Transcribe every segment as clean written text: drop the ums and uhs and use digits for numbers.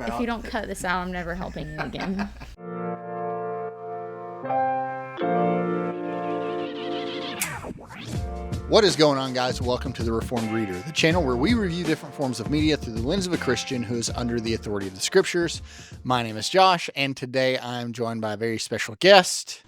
If you don't cut this out, I'm never helping you again. What is going on, guys? Welcome to The Reformed Reader, the channel where we review different forms of media through the lens of a Christian who is under the authority of the Scriptures. My name is Josh, and today I'm joined by a very special guest,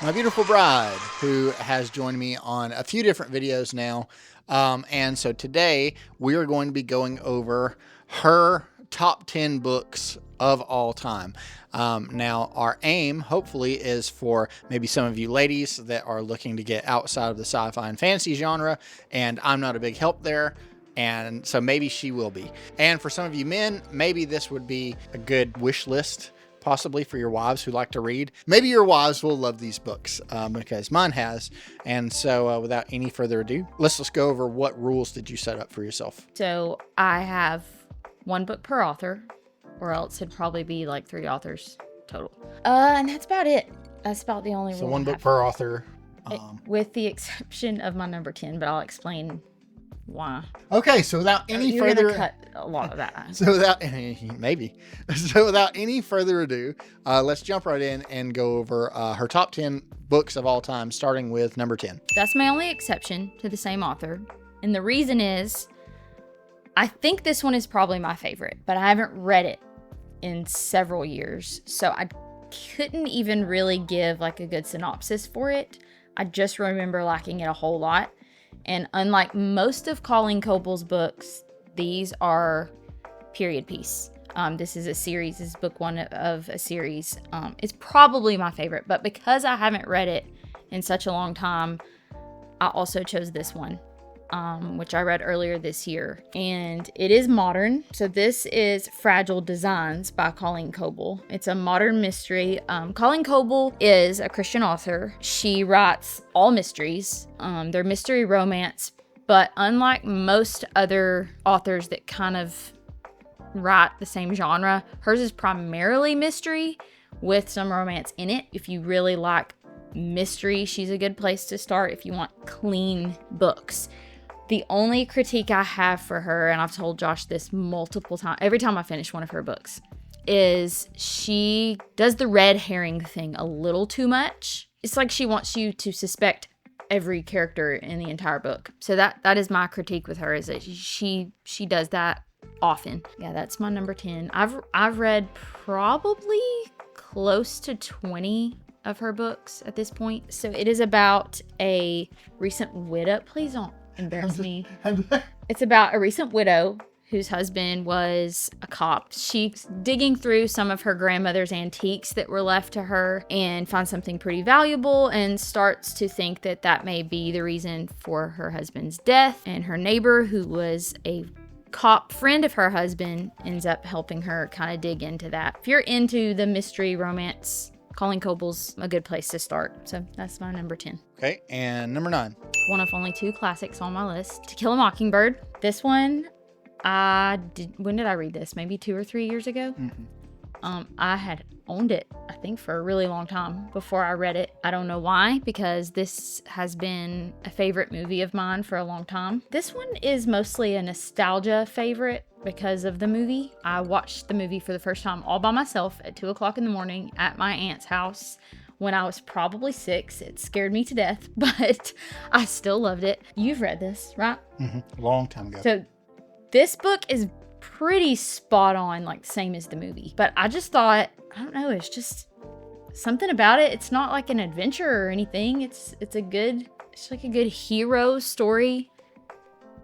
my beautiful bride, who has joined me on a few different videos now. And so today we are going to be going over her top 10 books of all time. Now, our aim, hopefully, is for maybe some of you ladies that are looking to get outside of the sci-fi and fantasy genre, and I'm not a big help there, and so maybe she will be. And for some of you men, maybe this would be a good wish list, possibly for your wives who like to read. Maybe your wives will love these books, because mine has. And so without any further ado, let's just go over what rules did you set up for yourself. So I have one book per author, or else it'd probably be like 3 authors total. And that's about it. That's about the only rule. So one book per author. With the exception of my number 10, but I'll explain why. Okay, so without any You're further... gonna cut a lot of that. So without... Maybe. So without any further ado, let's jump right in and go over her top 10 books of all time, starting with number 10. That's my only exception to the same author. And the reason is, I think this one is probably my favorite, but I haven't read it in several years. So I couldn't even really give like a good synopsis for it. I just remember liking it a whole lot. And unlike most of Colleen Coble's books, these are period piece. This is a series. This is book 1 of a series. It's probably my favorite, but because I haven't read it in such a long time, I also chose this one, which I read earlier this year. And it is modern. So this is Fragile Designs by Colleen Coble. It's a modern mystery. Colleen Coble is a Christian author. She writes all mysteries. They're mystery romance, but unlike most other authors that kind of write the same genre, hers is primarily mystery with some romance in it. If you really like mystery, she's a good place to start if you want clean books. The only critique I have for her, and I've told Josh this multiple times, every time I finish one of her books, is she does the red herring thing a little too much. It's like she wants you to suspect every character in the entire book. So that is my critique with her, is that she does that often. Yeah, that's my number 10. I've read probably close to 20 of her books at this point. So it is about a recent widow. Please don't embarrass me. It's about a recent widow whose husband was a cop. She's digging through some of her grandmother's antiques that were left to her and finds something pretty valuable and starts to think that that may be the reason for her husband's death. And her neighbor, who was a cop friend of her husband, ends up helping her kind of dig into that. If you're into the mystery romance, Colleen Coble's a good place to start. So that's my number 10. Okay, and number 9. One of only 2 classics on my list. To Kill a Mockingbird. This one, when did I read this? Maybe 2 or 3 years ago? Mm-hmm. I had owned it, I think, for a really long time before I read it. I don't know why, because this has been a favorite movie of mine for a long time. This one is mostly a nostalgia favorite because of the movie. I watched the movie for the first time all by myself at 2 o'clock in the morning at my aunt's house when I was probably 6. It scared me to death, but I still loved it. You've read this, right? Mm-hmm. Long time ago. So this book is pretty spot on, like same as the movie. But I just thought, I don't know, it's just something about it. It's not like an adventure or anything. It's like a good hero story.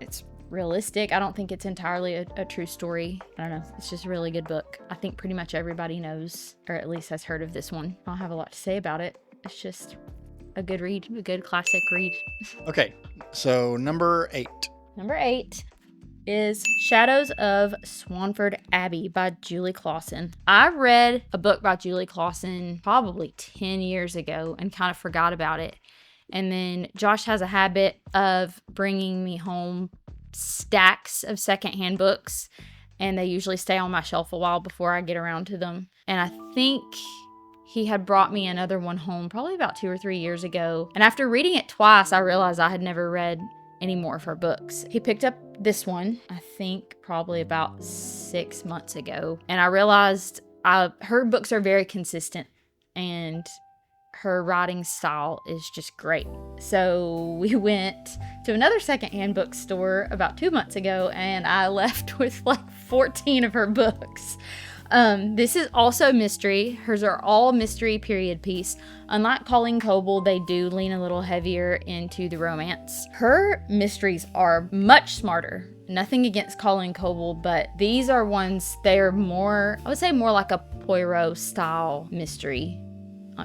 It's realistic. I don't think it's entirely a true story. I don't know. It's just a really good book. I think pretty much everybody knows, or at least has heard of this one. I don't have a lot to say about it. It's just a good read, a good classic read. Okay, so number 8. Number 8 is Shadows of Swanford Abbey by Julie Clausen. I read a book by Julie Clausen probably 10 years ago and kind of forgot about it. And then Josh has a habit of bringing me home stacks of secondhand books, and they usually stay on my shelf a while before I get around to them. And I think he had brought me another one home probably about 2 or 3 years ago. And after reading it twice, I realized I had never read any more of her books. He picked up this one, I think probably about 6 months ago. And I realized her books are very consistent and her writing style is just great. So we went to another secondhand bookstore about 2 months ago and I left with like 14 of her books. This is also mystery. Hers are all mystery period piece. Unlike Colleen Coble, they do lean a little heavier into the romance. Her mysteries are much smarter. Nothing against Colleen Coble, but these are ones, they're more, I would say more like a Poirot style mystery. I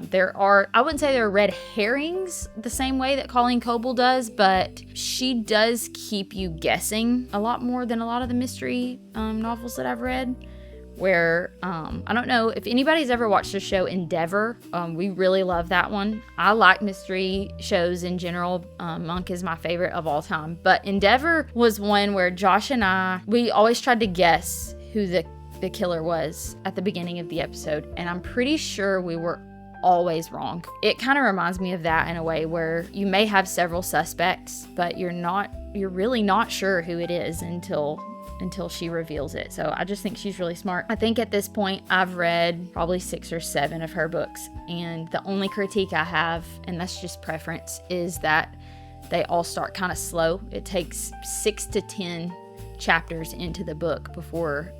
wouldn't say there are red herrings the same way that Colleen Coble does, but she does keep you guessing a lot more than a lot of the mystery novels that I've read. Where, I don't know if anybody's ever watched the show Endeavor. We really love that one. I like mystery shows in general. Monk is my favorite of all time. But Endeavor was one where Josh and we always tried to guess who the killer was at the beginning of the episode. And I'm pretty sure we were always wrong. It kind of reminds me of that in a way where you may have several suspects, but you're really not sure who it is until she reveals it. So I just think she's really smart. I think at this point I've read probably 6 or 7 of her books, and the only critique I have, and that's just preference, is that they all start kind of slow. It takes 6 to 10 chapters into the book before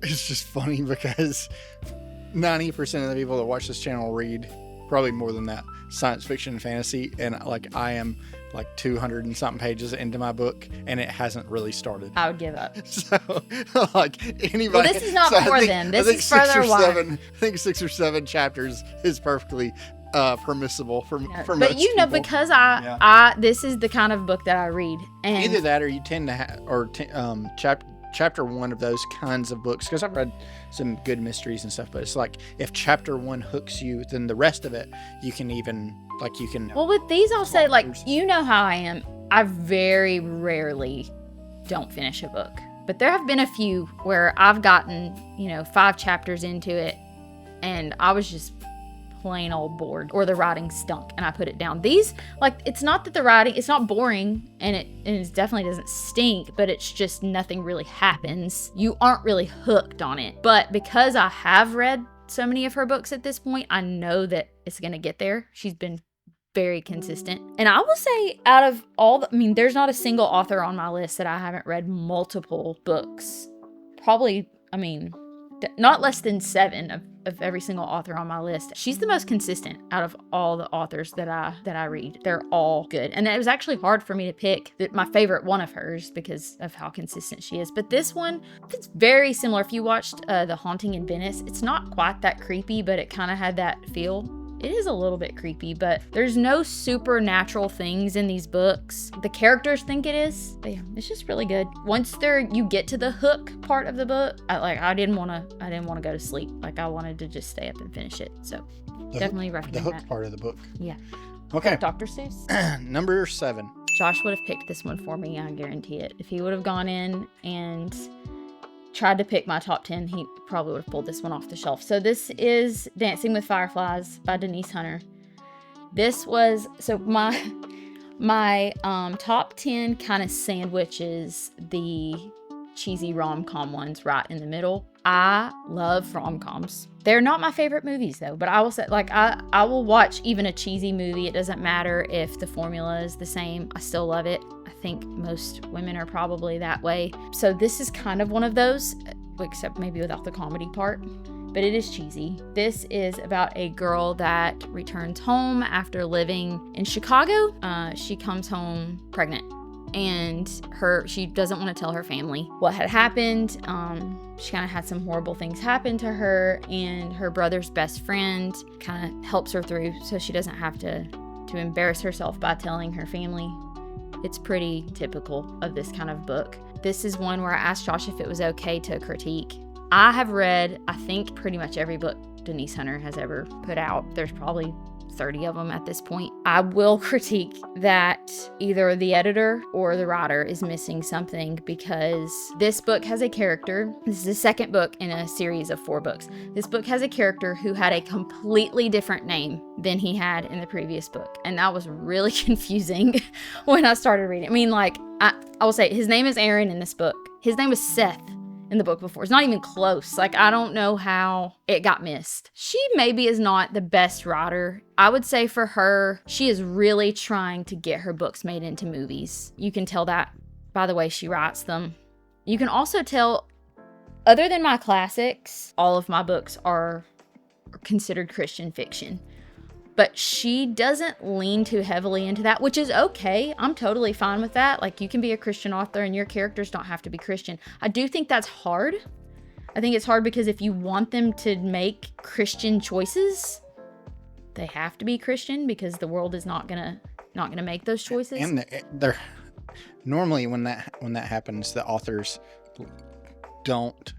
It's just funny because 90% of the people that watch this channel read, probably more than that, science fiction and fantasy, and like I am like 200 and something pages into my book and it hasn't really started. I would give up. So like anybody, well, this is not for them. This is further I think 6 or 7 chapters is perfectly permissible for most but you know people. Because this is the kind of book that I read, and either that or you tend to have chapter 1 of those kinds of books, because I've read some good mysteries and stuff, but it's like if chapter 1 hooks you, then the rest of it you can well, with these I'll say, like, you know how I am, I very rarely don't finish a book, but there have been a few where I've gotten 5 chapters into it and I was just plain old bored, or the writing stunk and I put it down. These, like, it's not that the writing, it's not boring and it definitely doesn't stink, but it's just nothing really happens. You aren't really hooked on it. But because I have read so many of her books at this point, I know that it's gonna get there. She's been very consistent. And I will say, out of all there's not a single author on my list that I haven't read multiple books. Probably, not less than 7 of every single author on my list. She's the most consistent out of all the authors that I read. They're all good. And it was actually hard for me to pick my favorite one of hers because of how consistent she is. But this one, it's very similar. If you watched The Haunting in Venice, it's not quite that creepy, but it kind of had that feel. It is a little bit creepy, but there's no supernatural things in these books. The characters think it is. But yeah, it's just really good. Once you get to the hook part of the book, I didn't want to go to sleep. Like, I wanted to just stay up and finish it. So definitely recommend the hook that. part of the book. Yeah. Okay. Dr. Seuss. Number 7. Josh would have picked this one for me. I guarantee it. If he would have gone in and tried to pick my top 10, he probably would have pulled this one off the shelf. So this is Dancing with Fireflies by Denise Hunter. This was, so my top 10 kind of sandwiches the cheesy rom-com ones right in the middle. I love rom-coms. They're not my favorite movies though, but I will say, like, I will watch even a cheesy movie. It doesn't matter if the formula is the same. I still love it. I think most women are probably that way. So this is kind of one of those, except maybe without the comedy part, but it is cheesy. This is about a girl that returns home after living in Chicago. She comes home pregnant, and she doesn't want to tell her family what had happened. She kind of had some horrible things happen to her, and her brother's best friend kind of helps her through so she doesn't have to embarrass herself by telling her family. It's pretty typical of this kind of book. This is one where I asked Josh if it was okay to critique. I have read, I think, pretty much every book Denise Hunter has ever put out. There's probably 30 of them at this point. I will critique that either the editor or the writer is missing something, because this book has a character. This is the second book in a series of 4 books. This book has a character who had a completely different name than he had in the previous book. And that was really confusing when I started reading. I mean, like, I will say his name is Aaron in this book. His name was Seth in the book before. It's not even close. Like, I don't know how it got missed. She maybe is not the best writer. I would say for her, she is really trying to get her books made into movies. You can tell that by the way she writes them. You can also tell, other than my classics, all of my books are considered Christian fiction. But she doesn't lean too heavily into that, which is okay. I'm totally fine with that. Like, you can be a Christian author and your characters don't have to be Christian. I do think that's hard. I think it's hard because if you want them to make Christian choices, they have to be Christian, because the world is not gonna make those choices. And they're normally when that happens, the authors don't,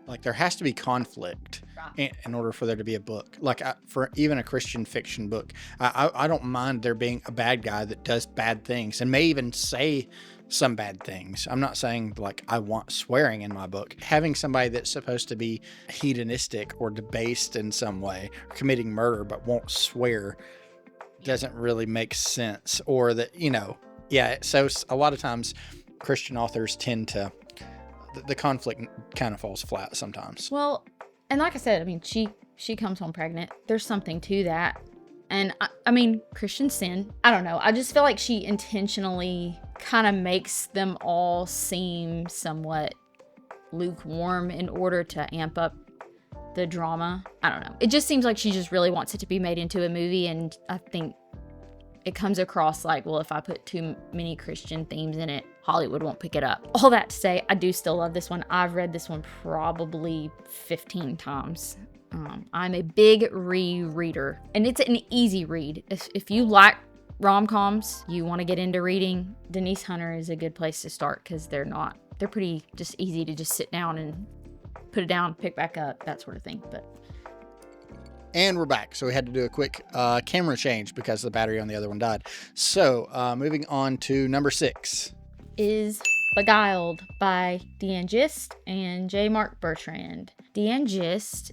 like, there has to be conflict in order for there to be a book. Like, for even a Christian fiction book, I don't mind there being a bad guy that does bad things and may even say some bad things. I'm not saying, like, I want swearing in my book. Having somebody that's supposed to be hedonistic or debased in some way, or committing murder but won't swear, doesn't really make sense. Or that, so a lot of times Christian authors tend to, the conflict kind of falls flat sometimes. Well, and like I said, I mean, she comes home pregnant. There's something to that. And I mean, Christian sin. I don't know. I just feel like she intentionally kind of makes them all seem somewhat lukewarm in order to amp up the drama. I don't know. It just seems like she just really wants it to be made into a movie. And I think it comes across like, well, if I put too many Christian themes in it, Hollywood won't pick it up. All that to say, I do still love this one. I've read this one probably 15 times. I'm a big rereader, and it's an easy read. If you like rom-coms, you want to get into reading, Denise Hunter is a good place to start, because they're pretty just easy to just sit down and put it down, pick back up, that sort of thing. And we're back. So we had to do a quick camera change because the battery on the other one died. So moving on to number 6. Is Beguiled by Deanne Gist and J. Mark Bertrand. Deanne Gist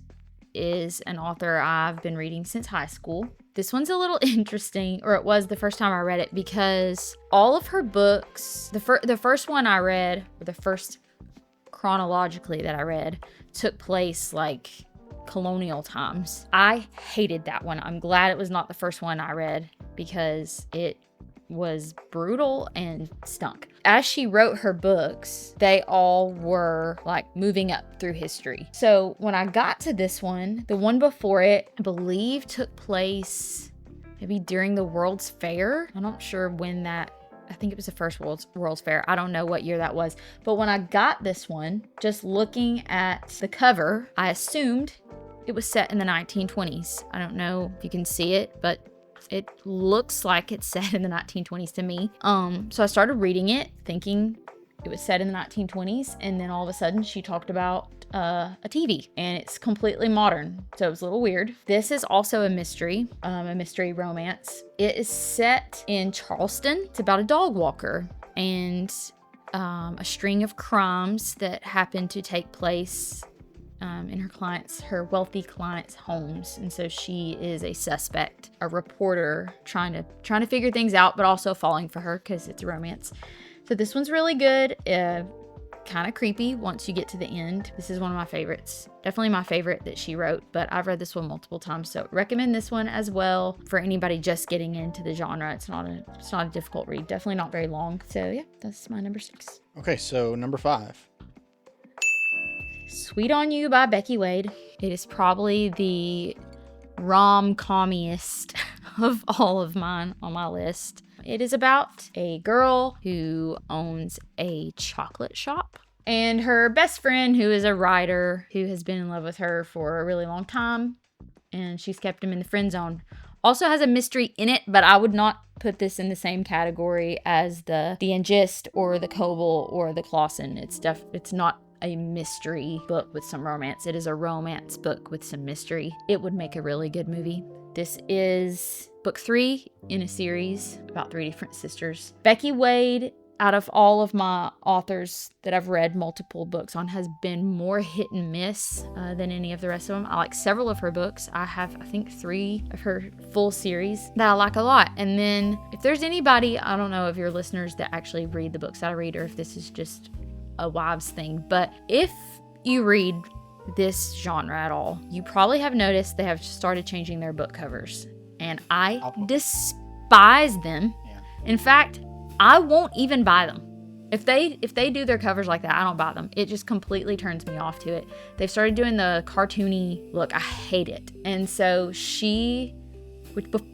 is an author I've been reading since high school. This one's a little interesting, or it was the first time I read it, because all of her books, the first one I read, or the first chronologically that I read, took place like colonial times. I hated that one. I'm glad it was not the first one I read, because it was brutal and stunk. As she wrote her books, they all were like moving up through history. So when I got to this one, the one before it, I believe took place maybe during the World's Fair. I'm not sure when that, I think it was the first World's Fair. I don't know what year that was. But when I got this one, just looking at the cover, I assumed it was set in the 1920s. I don't know if you can see it, but it looks like it's set in the 1920s to me. So I started reading it thinking it was set in the 1920s, and then all of a sudden she talked about a TV, and it's completely modern. So it was a little weird. This is also a mystery romance. It is set in Charleston. It's about a dog walker and a string of crimes that happen to take place in her wealthy clients' homes. And so she is a suspect, a reporter trying to figure things out, but also falling for her because it's a romance. So this one's really good. Kind of creepy once you get to the end. This is one of my favorites. Definitely my favorite that she wrote, but I've read this one multiple times, so recommend this one as well for anybody just getting into the genre. It's not a difficult read. Definitely not very long. So yeah, that's my number 6. Okay, so number 5. Sweet on You by Becky Wade. It is probably the rom-commiest of all of mine on my list. It is about a girl who owns a chocolate shop, and her best friend, who is a writer, who has been in love with her for a really long time, and she's kept him in the friend zone. Also has a mystery in it, but I would not put this in the same category as the Angist or the Coble or the Clausen. It's not a mystery book with some romance. It is a romance book with some mystery. It would make a really good movie. This is book 3 in a series about 3 different sisters. Becky Wade, out of all of my authors that I've read multiple books on, has been more hit and miss than any of the rest of them. I like several of her books. I have, I think, 3 of her full series that I like a lot. And then if there's anybody, I don't know of your listeners that actually read the books that I read, or if this is just a wives thing, but if you read this genre at all, you probably have noticed they have started changing their book covers. And I despise them. Yeah. In fact, I won't even buy them. If they do their covers like that, I don't buy them. It just completely turns me off to it. They've started doing the cartoony look. I hate it. And so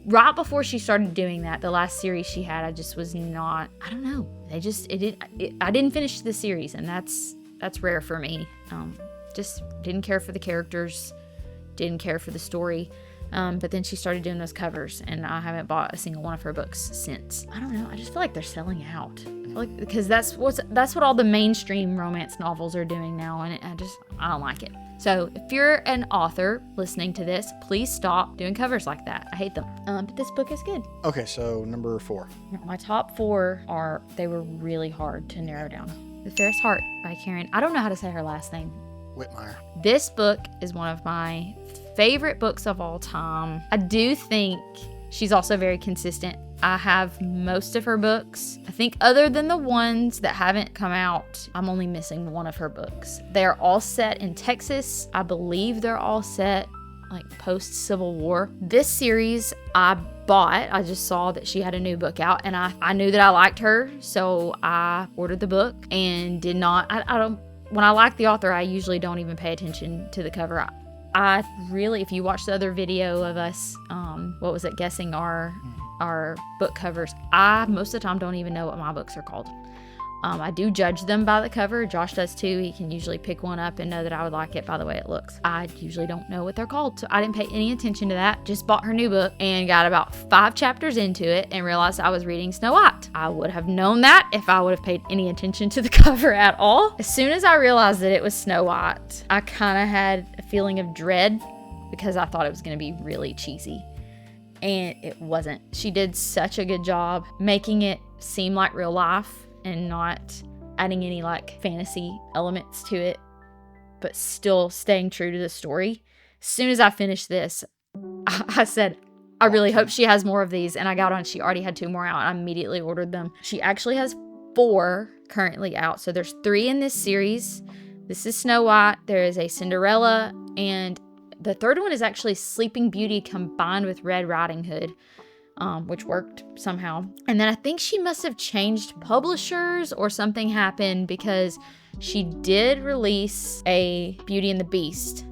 right before she started doing that, the last series she had, I just was not, I don't know. I didn't finish the series, and that's rare for me. Just didn't care for the characters, didn't care for the story. But then she started doing those covers, and I haven't bought a single one of her books since. I don't know. I just feel like they're selling out. Because that's what all the mainstream romance novels are doing now, and I don't like it. So if you're an author listening to this, please stop doing covers like that. I hate them. But this book is good. Okay, so number 4. My top 4 they were really hard to narrow down. The Fairest Heart by Karen. I don't know how to say her last name. Whitmire. This book is one of my favorite books of all time. I do think she's also very consistent. I have most of her books. I think other than the ones that haven't come out, I'm only missing one of her books. They're all set in Texas. I believe they're all set like post-Civil War. This series I bought. I just saw that she had a new book out, and I knew that I liked her, so I ordered the book and did not. I don't. When I like the author, I usually don't even pay attention to the cover. I really, if you watch the other video of us, guessing our book covers, I most of the time don't even know what my books are called. I do judge them by the cover. Josh does too. He can usually pick one up and know that I would like it by the way it looks. I usually don't know what they're called, so I didn't pay any attention to that. Just bought her new book and got about 5 chapters into it and realized I was reading Snow White. I would have known that if I would have paid any attention to the cover at all. As soon as I realized that it was Snow White, I kind of had a feeling of dread because I thought it was going to be really cheesy. And it wasn't. She did such a good job making it seem like real life and not adding any like fantasy elements to it, but still staying true to the story. As soon as I finished this, I said, I really hope she has more of these. And I got on, she already had 2 more out. I immediately ordered them. She actually has 4 currently out. So there's 3 in this series. This is Snow White. There is a Cinderella, and the 3rd one is actually Sleeping Beauty combined with Red Riding Hood. Which worked somehow. And then I think she must have changed publishers or something happened, because she did release a Beauty and the Beast,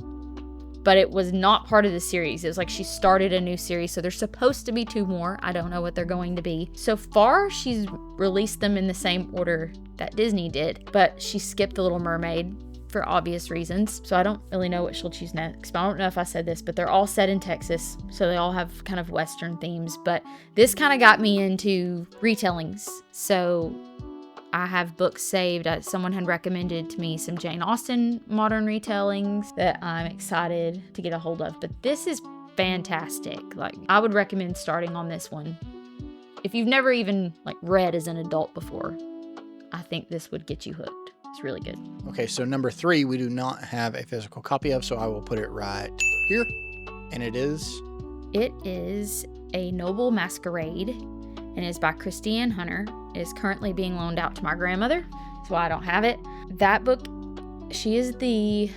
but it was not part of the series. It was like she started a new series. So there's supposed to be 2 more. I don't know what they're going to be. So far, she's released them in the same order that Disney did, but she skipped The Little Mermaid for obvious reasons. So I don't really know what she'll choose next. But I don't know if I said this, but they're all set in Texas. So they all have kind of Western themes. But this kind of got me into retellings. So I have books saved. Someone had recommended to me some Jane Austen modern retellings that I'm excited to get a hold of. But this is fantastic. Like, I would recommend starting on this one. If you've never even like read as an adult before, I think this would get you hooked. It's really good. Okay, so number 3, we do not have a physical copy of, so I will put it right here. And it is? It is A Noble Masquerade, and is by Christine Hunter. It is currently being loaned out to my grandmother. That's why I don't have it. That book, she is the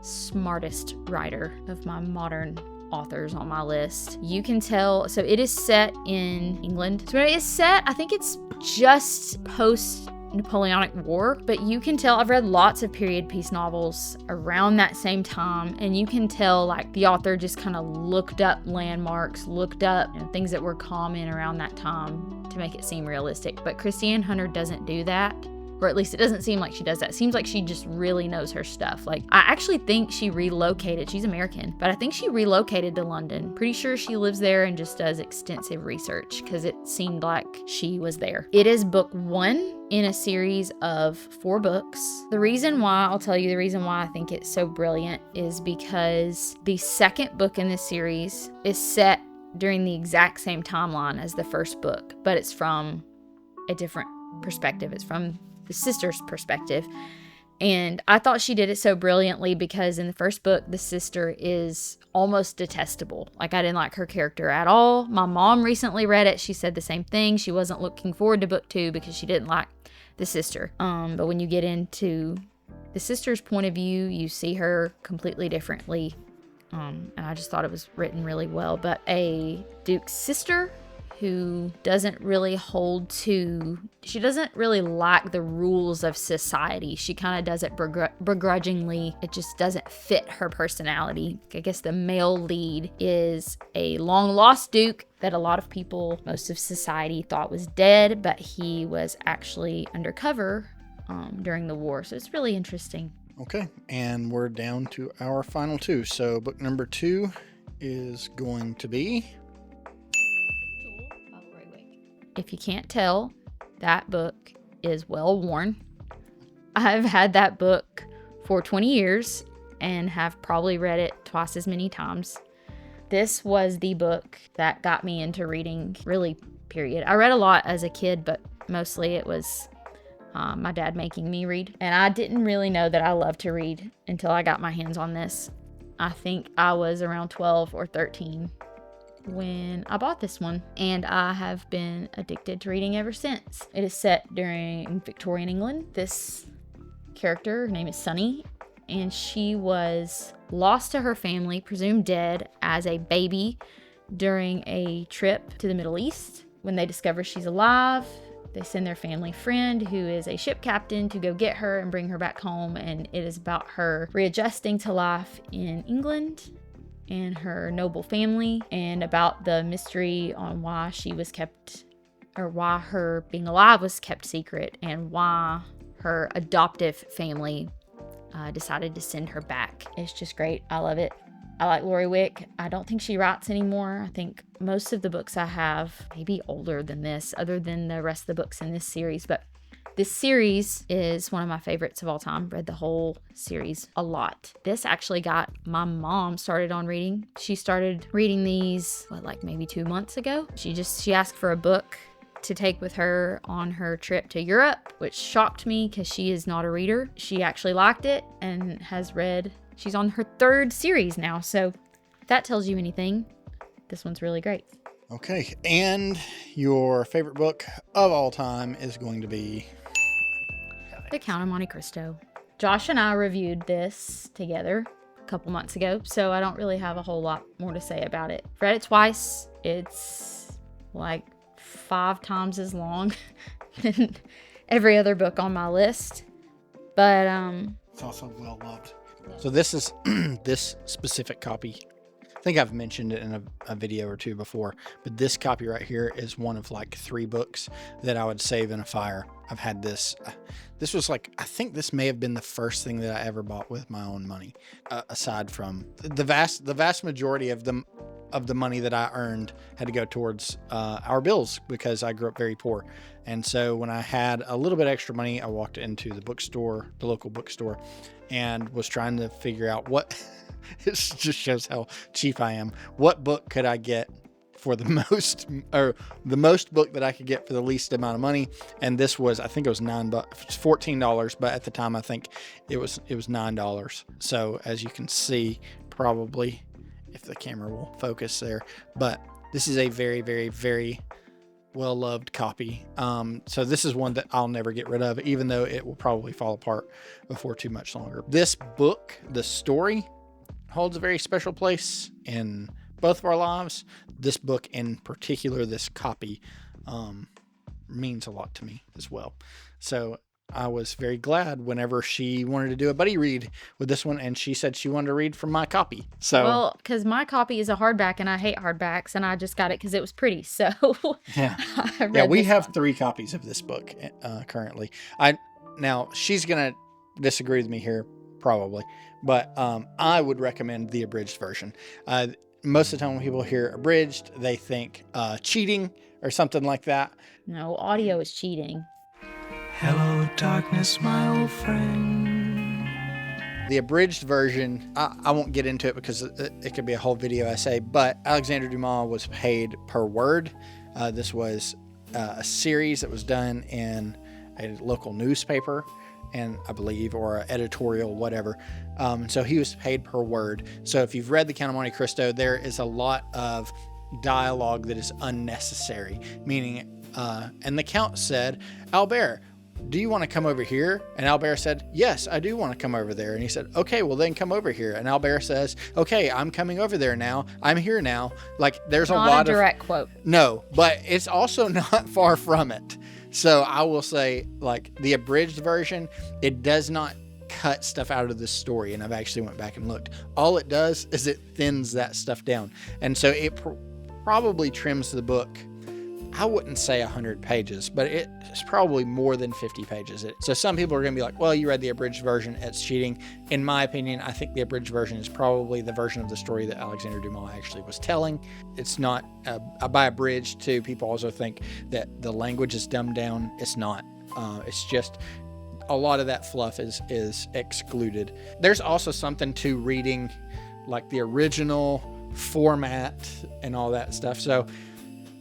smartest writer of my modern authors on my list. You can tell, so it is set in England. So it is set, I think it's just post Napoleonic War, but you can tell, I've read lots of period piece novels around that same time, and you can tell like the author just kind of looked up landmarks, looked up things that were common around that time to make it seem realistic. But Christine Hunter doesn't do that, or at least it doesn't seem like she does that. It seems like she just really knows her stuff. Like, I actually think she relocated. She's American, but I think she relocated to London. Pretty sure she lives there and just does extensive research because it seemed like she was there. It is book 1 in a series of 4 books. The reason why I think it's so brilliant is because the second book in this series is set during the exact same timeline as the first book, but it's from a different perspective. It's from the sister's perspective. And I thought she did it so brilliantly because in the first book, the sister is almost detestable. Like, I didn't like her character at all. My mom recently read it. She said the same thing. She wasn't looking forward to book 2 because she didn't like the sister. But when you get into the sister's point of view, you see her completely differently. And I just thought it was written really well. But a Duke's sister who doesn't really she doesn't really like the rules of society. She kind of does it begrudgingly. It just doesn't fit her personality. I guess the male lead is a long lost Duke that a lot of people, most of society, thought was dead, but he was actually undercover during the war. So it's really interesting. Okay, and we're down to our final 2. So book number 2 is going to be... If you can't tell, that book is well worn. I've had that book for 20 years and have probably read it twice as many times. This was the book that got me into reading, really, period. I read a lot as a kid, but mostly it was my dad making me read. And I didn't really know that I loved to read until I got my hands on this. I think I was around 12 or 13 when I bought this one, and I have been addicted to reading ever since. It is set during Victorian England. This character, her name is Sunny, and she was lost to her family, presumed dead as a baby during a trip to the Middle East. When they discover she's alive, they send their family friend, who is a ship captain, to go get her and bring her back home, and it is about her readjusting to life in England and her noble family, and about the mystery on why she was kept, or why her being alive was kept secret, and why her adoptive family decided to send her back. It's just great. I love it. I like Lori Wick. I don't think she writes anymore. I think most of the books I have may be older than this, other than the rest of the books in this series, but this series is one of my favorites of all time. Read the whole series a lot. This actually got my mom started on reading. She started reading these, like maybe 2 months ago. She asked for a book to take with her on her trip to Europe, which shocked me because she is not a reader. She actually liked it and has read. She's on her 3rd series now. So if that tells you anything, this one's really great. Okay, and your favorite book of all time is going to be... The Count of Monte Cristo. Josh and I reviewed this together a couple months ago, so I don't really have a whole lot more to say about it. Read it twice. It's like 5 times as long than every other book on my list, but it's also well loved. So this is this specific copy. I think I've mentioned it in a video or 2 before, but this copy right here is one of like 3 books that I would save in a fire. I've had this. This was like, I think this may have been the first thing that I ever bought with my own money, aside from the vast majority of the money that I earned had to go towards our bills because I grew up very poor. And so when I had a little bit extra money, I walked into the bookstore, the local bookstore, and was trying to figure out what... This just shows how cheap I am. What book could I get for the most, or the most book that I could get for the least amount of money? And this was, I think it was $14, but at the time I think it was $9. So as you can see, probably if the camera will focus there, but this is a very, very, very well-loved copy. So this is one that I'll never get rid of, even though it will probably fall apart before too much longer. This book, the story, holds a very special place in both of our lives. This book in particular, this copy, means a lot to me as well. So I was very glad whenever she wanted to do a buddy read with this one, and she said she wanted to read from my copy. So, well, because my copy is a hardback, and I hate hardbacks, and I just got it because it was pretty. So yeah, we have 3 copies of this book currently. Now she's gonna disagree with me here, probably, but I would recommend the abridged version. Most of the time when people hear abridged, they think cheating or something like that. No, audio is cheating. Hello, darkness, my old friend. The abridged version, I won't get into it because it could be a whole video essay, but Alexander Dumas was paid per word. This was a series that was done in a local newspaper, and I believe, or an editorial, whatever. So he was paid per word. So if you've read The Count of Monte Cristo, there is a lot of dialogue that is unnecessary, meaning, and the Count said, Albert, do you want to come over here? And Albert said, yes, I do want to come over there. And he said, okay, well then come over here. And Albert says, okay, I'm coming over there now. I'm here now. Like, there's not a direct quote. No, but it's also not far from it. So I will say, like, the abridged version, it does not cut stuff out of the story. And I've actually went back and looked. All it does is it thins that stuff down. And so it probably trims the book, I wouldn't say 100 pages, but it's probably more than 50 pages. So some people are going to be like, well, you read the abridged version, it's cheating. In my opinion, I think the abridged version is probably the version of the story that Alexander Dumas actually was telling. It's not, by abridged too, people also think that the language is dumbed down. It's not. It's just a lot of that fluff is excluded. There's also something to reading like the original format and all that stuff. So,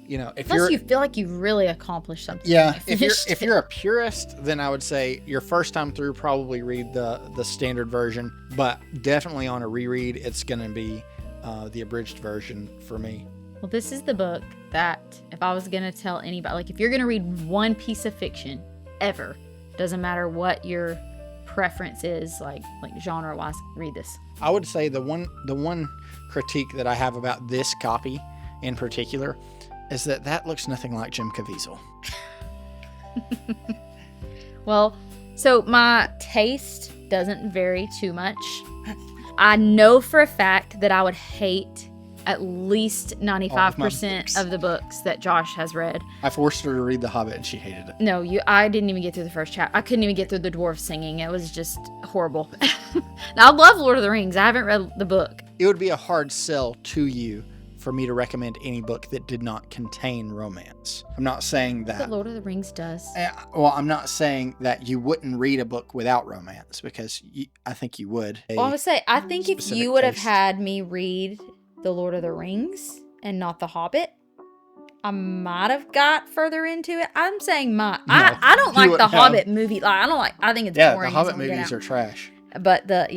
you know, if you feel like you've really accomplished something. Yeah, if you're a purist, then I would say your first time through probably read the standard version, but definitely on a reread, it's going to be the abridged version for me. Well, this is the book that if I was going to tell anybody, like if you're going to read one piece of fiction ever, doesn't matter what your preference is, like genre wise, read this. I would say the one critique that I have about this copy in particular is that looks nothing like Jim Caviezel. Well, so my taste doesn't vary too much. I know for a fact that I would hate at least 95% of the books that Josh has read. I forced her to read The Hobbit and she hated it. No, I didn't even get through the first chapter. I couldn't even get through the dwarf singing. It was just horrible. Now, I love Lord of the Rings. I haven't read the book. It would be a hard sell to you for me to recommend any book that did not contain romance. I'm not saying that. But Lord of the Rings does. Well, I'm not saying that you wouldn't read a book without romance, because I think you would. Well, I would say, I think if you would have had me read The Lord of the Rings and not The Hobbit, I might have got further into it. I'm saying I don't like the Hobbit movie. Like, I think it's boring. The Hobbit movies are trash. But the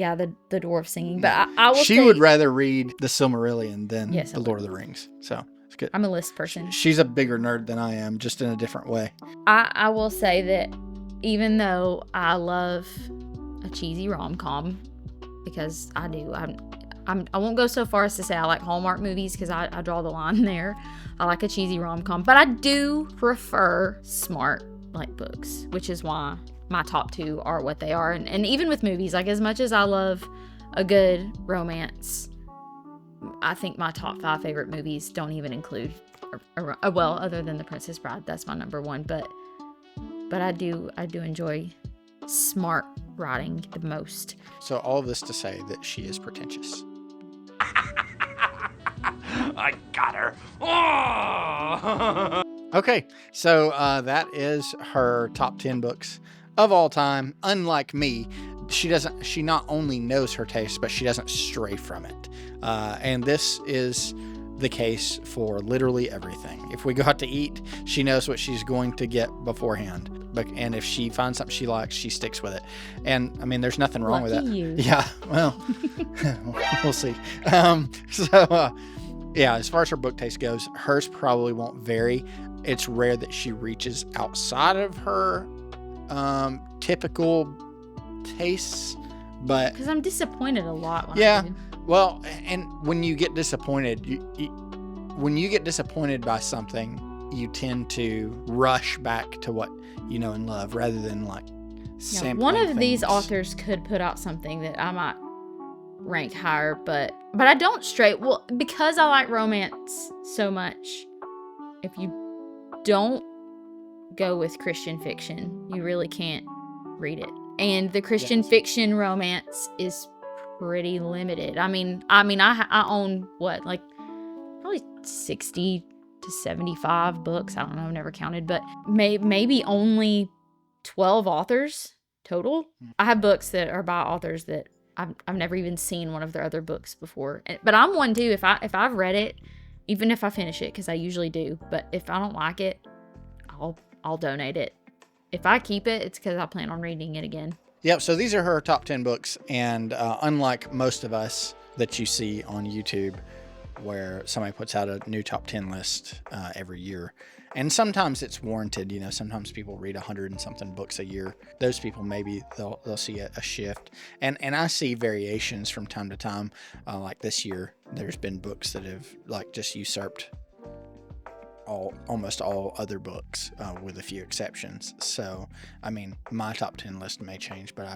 dwarf singing. But I will say, she would rather read the Silmarillion than Yes, the Lord of the Rings. So it's good. I'm a list person. She's a bigger nerd than I am, just in a different way. I will say that even though I love a cheesy rom-com, because I do, I won't go so far as to say I like Hallmark movies, because I draw the line there. I like a cheesy rom-com, but I do prefer smart like books, which is why my top two are what they are. And even with movies, like as much as I love a good romance, I think my top 5 favorite movies don't even include, well, other than The Princess Bride, that's my number one. But I do enjoy smart writing the most. So all of this to say that she is pretentious. I got her. Oh! Okay, so that is her top 10 books of all time. Unlike me, she not only knows her taste, but she doesn't stray from it. And this is the case for literally everything. If we go out to eat, she knows what she's going to get beforehand. And if she finds something she likes, she sticks with it. And I mean, there's nothing wrong with that. You. Yeah, well, we'll see. Yeah, as far as her book taste goes, hers probably won't vary. It's rare that she reaches outside of her typical tastes, but because I'm disappointed a lot when yeah, I do. Well, and when you get disappointed, when you get disappointed by something, you tend to rush back to what you know and love, rather than like sampling one of things. these authors could put out something that I might rank higher, but I don't stray. Well, because I like romance so much, if you don't go with Christian fiction, you really can't read it. And the Christian fiction romance is pretty limited. I mean, I own what, like probably 60 to 75 books. I don't know, I've never counted, but maybe only 12 authors total. I have books that are by authors that I've never even seen one of their other books before. But I'm one too. If I've read it, even if I finish it, because I usually do, but if I don't like it, I'll donate it. If I keep it, it's because I plan on reading it again. Yep. So these are her top 10 books, and unlike most of us that you see on YouTube, where somebody puts out a new top 10 list every year. And sometimes it's warranted, sometimes people read 100 and something books a year. Those people, maybe they'll see a shift. And I see variations from time to time. Like this year, there's been books that have like just usurped almost all other books with a few exceptions. So, I mean, my top 10 list may change, but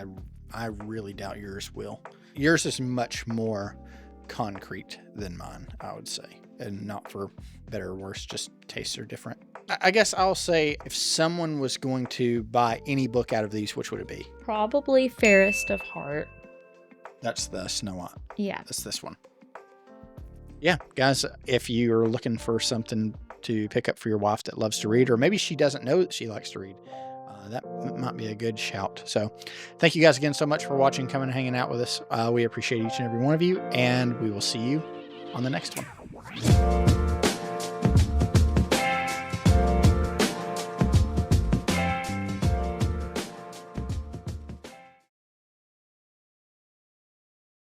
I really doubt yours will. Yours is much more concrete than mine, I would say, and not for better or worse, just tastes are different. I guess I'll say if someone was going to buy any book out of these, which would it be? Probably Fairest of Heart. That's the Snow White. Yeah. That's this one. Yeah, guys, if you're looking for something to pick up for your wife that loves to read, or maybe she doesn't know that she likes to read, that might be a good shout. So thank you guys again so much for watching, coming and hanging out with us. We appreciate each and every one of you, and we will see you on the next one.